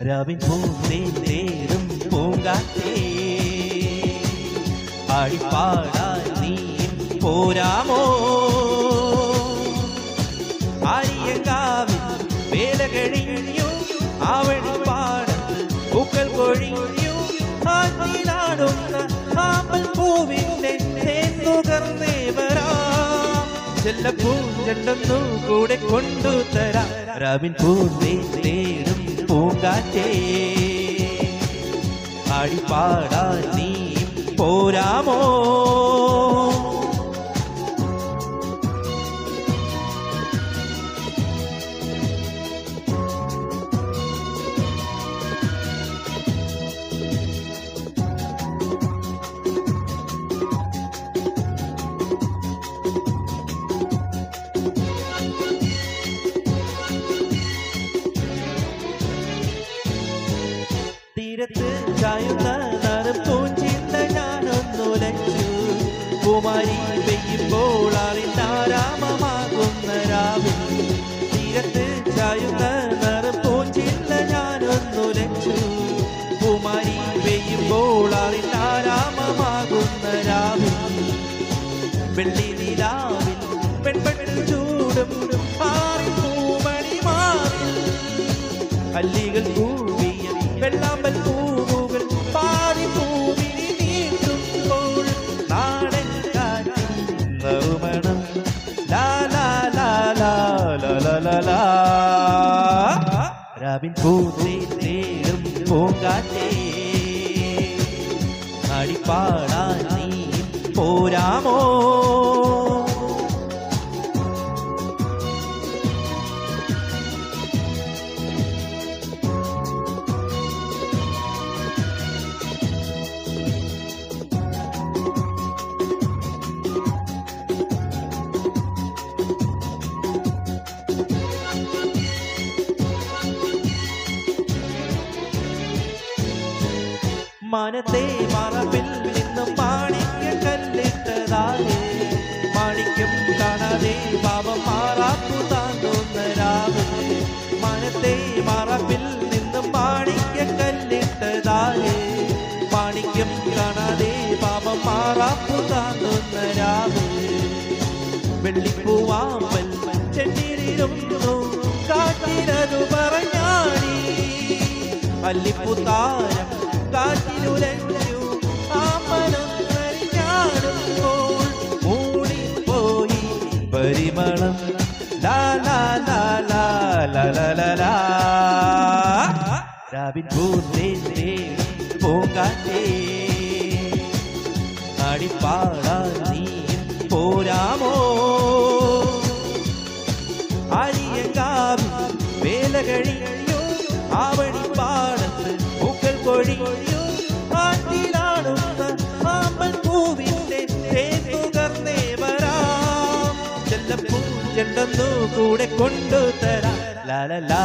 രാവിൻ പൂന്തേരും പൂങ്കാറ്റേ ആടിപ്പാടാൻ നീയും പോരാമോ ആര്യങ്കാവിൽ വേല കഴിഞ്ഞു ആവണിപ്പാടത്ത് പൂക്കൾ കൊഴിഞ്ഞു ആറ്റിലാടുന്ന ആമ്പൽ പൂവിന്റെ തേന്നുകർന്നേവരാ ചെല്ലപ്പൂഞ്ചെണ്ടൊന്നു കൂടെ കൊണ്ടുതരാം രാവിൻ പൂന്തേരും പൂങ്കാറ്റേ ആടിപ്പാടാൻ നീയും പോരാമോ തീരത്ത് ചായുന്ന നറുപൂഞ്ചിന്ത ഞാനൊന്നുലച്ചു കുമാരി പെയ്യുമ്പോൾ ആരാമമാകുന്ന രാവിൽ തീരത്ത് ചായുന്ന നറുപൂഞ്ചിന്ത ഞാനൊന്നുലച്ചു കുമാരി പെയ്യുമ്പോൾ ആരാമമാകുന്ന രാവിൽ വെള്ളി നിലാവിൽ പെൺപെട്ടു ചൂടും മാറി പൂമണി മാറി അല്ലികൾ വെള്ളാമ്പൽ പൂവുകൾ പാതി പൂവിനി നീട്ടുമ്പോൾ നാടൻ കാറ്റിൻ നറുമണം ലാ രാവിൻ പൂന്തേരും പൂങ്കാറ്റേ ആടിപ്പാടാൻ നീയും പോരാമോ മനത്തെ മറവിൽ നിന്നും മാണിക്യ കല്ലിട്ടതാലേ മാണിക്യം കാണാതെ പാപം മാറാപ്പു താങ്ങുന്ന രാവിലെ മനത്തെ മറവിൽ നിന്നും മാണിക്യ കല്ലിട്ടതാലേ മാണിക്യം കാണാതെ പാപം മാറാപ്പു താങ്ങുന്ന രാവിലെ വെള്ളിപ്പൂവാമ്പൽ ചെന്നിരുന്നു കാറ്റിനതു പറഞ്ഞാടി അല്ലിപ്പൂത്താരം കാറ്റിലുലഞ്ഞു ആമനം കരിഞ്ഞാടുമ്പോൾ മൂടിപ്പോയി പരിമളം ലാ രാവിൻ പൂന്തേരും പൂങ്കാറ്റേ ആടിപ്പാടാൻ നീയും പോരാമോ ആര്യങ്കാവിൽ വേല കഴിഞ്ഞു ആവണിപ്പാടത്ത് പൂക്കൾ കൊഴിഞ്ഞു ആറ്റിലാടുന്ന ആമ്പൽ പൂവിന്റെ തേന്നുകർന്നേവരാം ചെല്ലപ്പൂഞ്ചെണ്ടൊന്നു കൂടെ കൊണ്ടുതരാം ലാ